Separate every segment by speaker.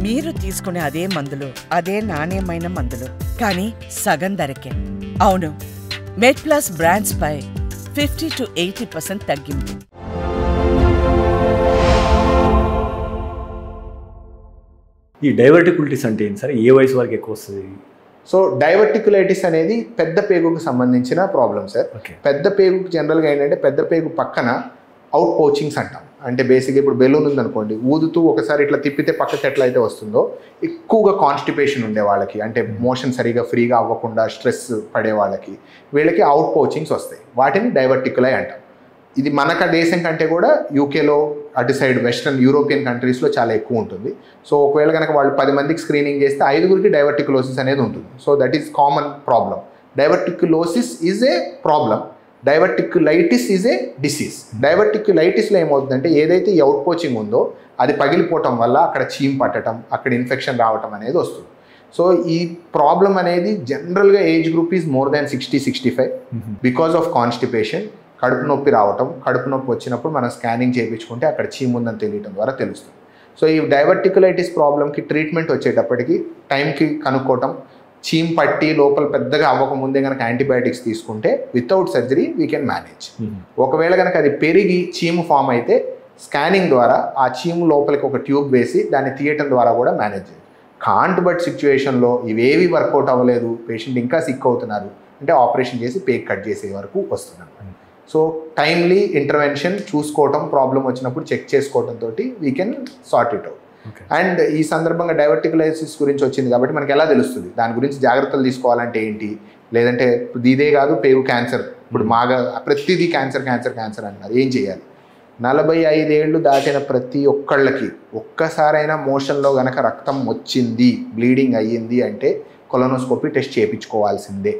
Speaker 1: మీరు తీసుకునే అదే మందులు, అదే నాణ్యమైన మందులు, కానీ సగం ధరకే. అవును, మెడ్ప్లస్ బ్రాండ్స్ పై 50 to 80% తగ్గింపు.
Speaker 2: ఈ డైవర్టికులిటీస్ అంటే ఏంటి సార్? ఏ వయసు వరకు ఎక్కువ వస్తుంది?
Speaker 3: సో డైవర్టికులైటిస్ అనేది పెద్ద పేగుకు సంబంధించిన ప్రాబ్లం సార్. పెద్ద పేగుకు జనరల్గా ఏంటంటే పెద్ద పేగు పక్కన అవుట్ పోచింగ్స్ అంటాం. అంటే బేసిక్గా ఇప్పుడు బెలూన్ ఉందనుకోండి, ఊదుతూ ఒకసారి ఇట్లా తిప్పితే పక్కకి ఎట్లా అయితే వస్తుందో, ఎక్కువగా కాన్స్టిపేషన్ ఉండే వాళ్ళకి, అంటే మోషన్ సరిగా ఫ్రీగా అవ్వకుండా స్ట్రెస్ పడే వాళ్ళకి, వీళ్ళకి అవుట్ పోచింగ్స్ వస్తాయి. వాటిని డైవర్టికులై అంటాం. ఇది మన దేశం కంటే కూడా యూకేలో, అటు సైడ్ వెస్ట్రన్ యూరోపియన్ కంట్రీస్లో చాలా ఎక్కువ ఉంటుంది. సో ఒకవేళ కనుక వాళ్ళు 10 మందికి స్క్రీనింగ్ చేస్తే 5గురికి డైవర్టికులోసిస్ అనేది ఉంటుంది. So that is common problem. Diverticulosis is a problem, diverticulitis is a disease. డైవర్టికులైటిస్లో ఏమవుతుందంటే ఏదైతే ఈ అవుట్ పోచింగ్ ఉందో అది పగిలిపోవటం వల్ల అక్కడ చీమ్ పట్టడం, అక్కడ ఇన్ఫెక్షన్ రావటం అనేది వస్తుంది. సో ఈ ప్రాబ్లం అనేది జనరల్గా age group is more than 60-65 because of constipation. కడుపు నొప్పి రావటం, కడుపు నొప్పి వచ్చినప్పుడు మనం స్కానింగ్ చేయించుకుంటే అక్కడ చీమ్ ఉందని తెలియటం ద్వారా తెలుస్తుంది. సో ఈ డైవర్టికులైటిస్ ప్రాబ్లంకి ట్రీట్మెంట్ వచ్చేటప్పటికి టైంకి కనుక్కోవటం, చీమ్ పట్టి లోపల పెద్దగా అవ్వకముందే కనుక యాంటీబయాటిక్స్ తీసుకుంటే without surgery we can manage. ఒకవేళ కనుక అది పెరిగి చీము ఫామ్ అయితే స్కానింగ్ ద్వారా ఆ చీము లోపలికి ఒక ట్యూబ్ వేసి దాన్ని తీయటం ద్వారా కూడా మేనేజ్ చేయాలి. కాంట్ బట్ సిచ్యువేషన్లో ఇవేవి వర్కౌట్ అవ్వలేదు, పేషెంట్ ఇంకా సిక్ అవుతున్నారు అంటే ఆపరేషన్ చేసి పేక్ కట్ చేసే వరకు వస్తున్నారు. సో టైమ్లీ ఇంటర్వెన్షన్ చూసుకోవటం, ప్రాబ్లం వచ్చినప్పుడు చెక్ చేసుకోవడంతో we can sort it out. And ఈ సందర్భంగా డైవర్టికులైసిస్ గురించి వచ్చింది కాబట్టి మనకి ఎలా తెలుస్తుంది, దాని గురించి జాగ్రత్తలు తీసుకోవాలంటే ఏంటి, లేదంటే ఇదే కాదు పేగు క్యాన్సర్, ఇప్పుడు మాగా ప్రతిదీ క్యాన్సర్ క్యాన్సర్ క్యాన్సర్ అంటున్నారు, ఏం చేయాలి? 45 ఏళ్ళు దాటిన ప్రతి ఒక్కళ్ళకి ఒక్కసారైనా మోషన్లో గనక రక్తం వచ్చింది, బ్లీడింగ్ అయ్యింది అంటే కొలనోస్కోపీ టెస్ట్ చేయించుకోవాల్సిందే.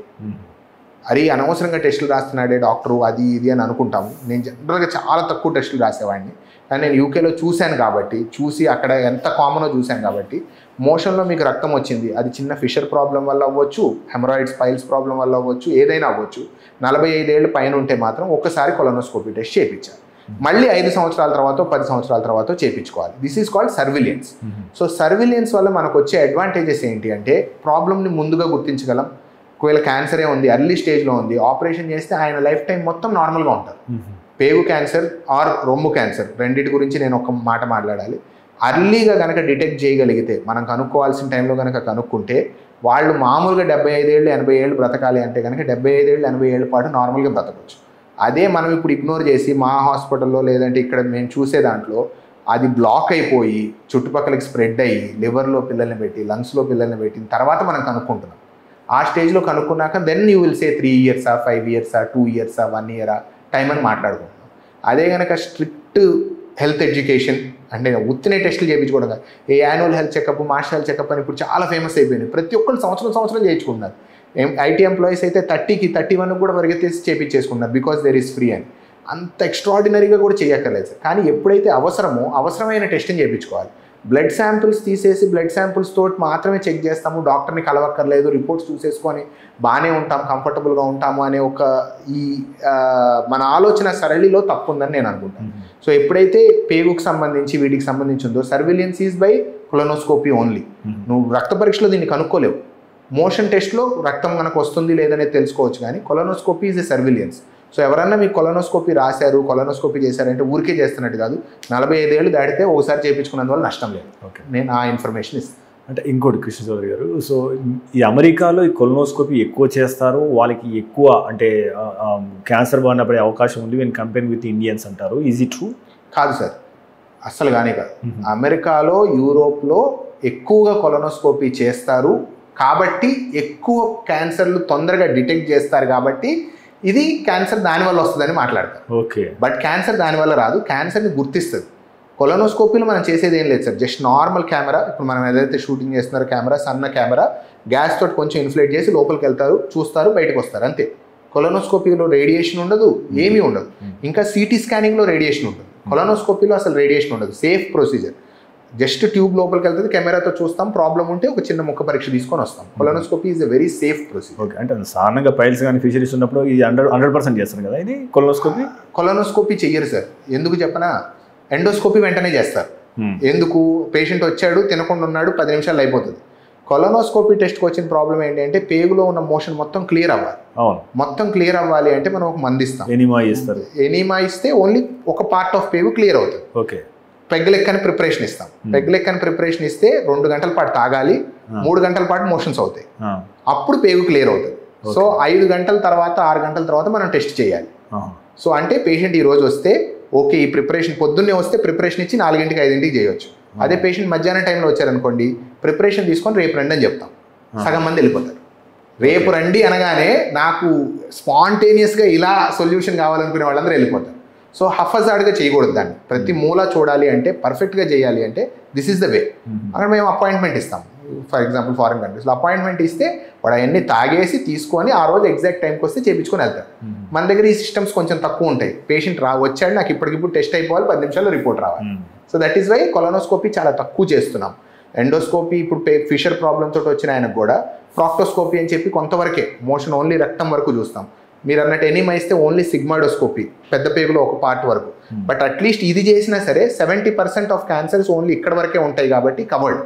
Speaker 3: అది అనవసరంగా టెస్టులు రాస్తున్నాడే డాక్టరు అది ఇది అని అనుకుంటాము. నేను జనరల్గా చాలా తక్కువ టెస్టులు రాసేవాడిని, కానీ నేను యూకేలో చూశాను కాబట్టి, చూసి అక్కడ ఎంత కామనో చూశాను కాబట్టి, మోషన్లో మీకు రక్తం వచ్చింది, అది చిన్న ఫిషర్ ప్రాబ్లం వల్ల అవ్వచ్చు, హెమరాయిడ్స్ పైల్స్ ప్రాబ్లం వల్ల అవ్వచ్చు, ఏదైనా అవ్వచ్చు. 45 ఏళ్ళు పైన ఉంటే మాత్రం ఒక్కసారి కొలనోస్కోపీ టెస్ట్ చేయించాలి. మళ్ళీ 5 సంవత్సరాల తర్వాత 10 సంవత్సరాల తర్వాత చేయించుకోవాలి. This is called surveillance. So surveillance వల్ల మనకు వచ్చే అడ్వాంటేజెస్ ఏంటి అంటే ప్రాబ్లమ్ని ముందుగా గుర్తించగలం. ఒకవేళ క్యాన్సరే ఉంది, ఎర్లీ స్టేజ్లో ఉంది, ఆపరేషన్ చేస్తే ఆయన లైఫ్ టైం మొత్తం నార్మల్గా ఉంటారు. పేగు క్యాన్సర్ ఆర్ రొమ్ము క్యాన్సర్ రెండింటి గురించి నేను ఒక మాట మాట్లాడాలి. అర్లీగా కనుక డిటెక్ట్ చేయగలిగితే, మనం కనుక్కోవాల్సిన టైంలో కనుక కనుక్కుంటే, వాళ్ళు మామూలుగా 75 ఏళ్ళు 80 ఏళ్ళు బ్రతకాలి అంటే కనుక 75 ఏళ్ళు 80 ఏళ్ళ పాటు నార్మల్గా బ్రతకవచ్చు. అదే మనం ఇప్పుడు ఇగ్నోర్ చేసి మా హాస్పిటల్లో లేదంటే ఇక్కడ మేము చూసే దాంట్లో అది బ్లాక్ అయిపోయి చుట్టుపక్కలకి స్ప్రెడ్ అయ్యి లివర్లో పిల్లల్ని పెట్టి, లంగ్స్లో పిల్లల్ని పెట్టిన తర్వాత మనం కనుక్కుంటున్నాం. ఆ స్టేజ్లో కనుక్కున్నాక then you will say 3 years, 5 years, 2 years, 1 year time అని మాట్లాడుకుంటున్నాం. అదే కనుక స్ట్రిక్ట్ హెల్త్ ఎడ్యుకేషన్ అంటే ఉత్తినే టెస్టులు చేయించుకోవడం కాదు, a annual health checkup, master health checkup అని ఇప్పుడు చాలా ఫేమస్ అయిపోయింది. ప్రతి ఒక్కరు సంవత్సరం చేయించుకుంటున్నారు. ఐటీ ఎంప్లాయీస్ అయితే 30కి 31 కూడా పరిగెత్తేసి చేయించేసుకుంటున్నారు బికాస్ దేర్ ఈస్ ఫ్రీ అని. అంత ఎక్స్ట్రాడినరీగా కూడా చేయక్కర్లేదు సార్. కానీ ఎప్పుడైతే అవసరమైన టెస్టింగ్ చేయించుకోవాలి. బ్లడ్ శాంపిల్స్ తీసేసి బ్లడ్ శాంపిల్స్ తోటి మాత్రమే చెక్ చేస్తాము, డాక్టర్ని కలవక్కర్లేదు, రిపోర్ట్స్ చూసేసుకొని బాగానే ఉంటాం, కంఫర్టబుల్గా ఉంటాము అనే ఒక ఈ మన ఆలోచన సరళిలో తప్పు ఉందని నేను అనుకుంటాను. సో ఎప్పుడైతే పేగుకు సంబంధించి వీటికి సంబంధించి ఉందో surveillance is by colonoscopy only. నువ్వు రక్త పరీక్షలో దీన్ని కనుక్కోలేవు. మోషన్ టెస్ట్లో రక్తం మనకు వస్తుంది లేదనేది తెలుసుకోవచ్చు, కానీ colonoscopy is a surveillance. So ఎవరన్నా మీకు కొలనోస్కోపీ రాశారు, కొలనోస్కోపీ చేశారంటే ఊరికే చేస్తున్నట్టు కాదు. 45 ఏళ్ళు దాటితే ఒకసారి చేయించుకున్నందువల్ల నష్టం లేదు. ఓకే, నేను ఆ ఇన్ఫర్మేషన్ ఇస్తాను.
Speaker 2: అంటే ఇంకోటి కృష్ణ చౌదరి గారు, సో ఈ అమెరికాలో ఈ కొలనోస్కోపీ ఎక్కువ చేస్తారు, వాళ్ళకి ఎక్కువ అంటే క్యాన్సర్ బారిన పడే అవకాశం ఉంది వెన్ కంపేర్ విత్ ఇండియన్స్ అంటారు. Is it true?
Speaker 3: కాదు సార్, అస్సలు కానీ కాదు. అమెరికాలో, యూరోప్లో ఎక్కువగా కొలనోస్కోపీ చేస్తారు కాబట్టి ఎక్కువ క్యాన్సర్లు తొందరగా డిటెక్ట్ చేస్తారు కాబట్టి ఇది క్యాన్సర్ దానివల్ల వస్తుందని మాట్లాడతారు.
Speaker 2: ఓకే,
Speaker 3: బట్ క్యాన్సర్ దానివల్ల రాదు, క్యాన్సర్ని గుర్తిస్తుంది. కొలనోస్కోపీలో మనం చేసేది ఏం లేదు సార్, జస్ట్ నార్మల్ కెమెరా, ఇప్పుడు మనం ఏదైతే షూటింగ్ చేస్తున్నారో కెమెరా, సన్న కెమెరా, గ్యాస్ తోటి కొంచెం ఇన్ఫ్లేట్ చేసి లోపలికి వెళ్తారు, చూస్తారు, బయటకు వస్తారు, అంతే. కొలనోస్కోపీలో రేడియేషన్ ఉండదు, ఏమీ ఉండదు. ఇంకా సిటీ స్కానింగ్లో రేడియేషన్ ఉంటుంది, కొలనోస్కోపీలో అసలు రేడియేషన్ ఉండదు. సేఫ్ ప్రొసీజర్, జస్ట్ ట్యూబ్ లోపలికి వెళ్తుంది, కెమెరాతో చూస్తాం, ప్రాబ్లం ఉంటే ఒక చిన్న ముక్క పరీక్ష తీసుకొని వస్తాం. Colonoscopy is a very safe procedure.
Speaker 2: Okay, అంటే సాధారణంగా పైల్స్ కానీ ఫిషరీస్ ఉన్నప్పుడు ఇది 100% చేస్తారు కదా, ఇది కొలనోస్కోపీ
Speaker 3: చెయ్యరు సార్. ఎందుకు చెప్పనా, ఎండోస్కోపీ వెంటనే చేస్తారు. ఎందుకు పేషెంట్ వచ్చాడు తినకుండా ఉన్నాడు 10 నిమిషాలు అయిపోతుంది. కొలనోస్కోపీ టెస్ట్కి వచ్చిన ప్రాబ్లం ఏంటంటే పేగులో ఉన్న మోషన్ మొత్తం క్లియర్ అవ్వాలి. మొత్తం క్లియర్ అవ్వాలి అంటే మనం ఒక మందు ఇస్తాం, ఎనీమా ఇస్తే ఓన్లీ ఒక పార్ట్ ఆఫ్ పేగు క్లియర్ అవుతుంది.
Speaker 2: ఓకే.
Speaker 3: పెగ్లెక్కని ప్రిపరేషన్ ఇస్తాం. పెగ్లెక్కని ప్రిపరేషన్ ఇస్తే 2 గంటల పాటు తాగాలి, 3 గంటల పాటు మోషన్స్ అవుతాయి, అప్పుడు పేగు క్లియర్ అవుతుంది. సో 5 గంటల తర్వాత 6 గంటల తర్వాత మనం టెస్ట్ చేయాలి. సో అంటే పేషెంట్ ఈ రోజు వస్తే ఓకే ఈ ప్రిపరేషన్ పొద్దున్నే వస్తే ప్రిపరేషన్ ఇచ్చి 4ంటికి 5ంటికి చేయొచ్చు. అదే పేషెంట్ మధ్యాహ్నం టైంలో వచ్చారనుకోండి ప్రిపరేషన్ తీసుకొని రేపు రండి అని చెప్తాం. సగం మంది వెళ్ళిపోతారు. రేపు రండి అనగానే నాకు స్పాంటేనియస్గా ఇలా సొల్యూషన్ కావాలనుకునే వాళ్ళందరూ వెళ్ళిపోతారు. సో హఫజాడ్గా చేయకూడదు దాన్ని. ప్రతి మూల చూడాలి అంటే పర్ఫెక్ట్గా చేయాలి అంటే దిస్ ఈస్ ద వే. అక్కడ మేము అపాయింట్మెంట్ ఇస్తాం. ఫర్ ఎగ్జాంపుల్ ఫారిన్ కంట్రీస్లో అపాయింట్మెంట్ ఇస్తే వాడు అవన్నీ తాగేసి తీసుకొని ఆ రోజు ఎగ్జాక్ట్ టైంకి వస్తే చేయించుకొని వెళ్తారు. మన దగ్గర ఈ సిస్టమ్స్ కొంచెం తక్కువ ఉంటాయి. పేషెంట్ వచ్చాడు నాకు ఇప్పటికిప్పుడు టెస్ట్ అయిపోవాలి, 10 నిమిషాల్లో రిపోర్ట్ రావాలి. So that is why colonoscopy చాలా తక్కువ చేస్తున్నాం. ఎండోస్కోపీ ఇప్పుడు ఫిషర్ ప్రాబ్లమ్ తోటి వచ్చిన ఆయనకు కూడా ప్రాక్టోస్కోపీ అని చెప్పి కొంతవరకే మోషన్ ఓన్లీ రక్తం వరకు చూస్తాం. మీరు అన్నట్టు ఎనీమా ఇస్తే ఓన్లీ సిగ్మాడోస్కోపీ పెద్ద పేగులో ఒక పార్ట్ వరకు. బట్ అట్లీస్ట్ ఇది చేసినా సరే 70% ఆఫ్ క్యాన్సర్స్ ఓన్లీ ఇక్కడ వరకే ఉంటాయి కాబట్టి కవర్డ్.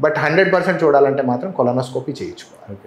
Speaker 3: బట్ 100% చూడాలంటే మాత్రం కొలనోస్కోపీ చేయించుకోవాలి.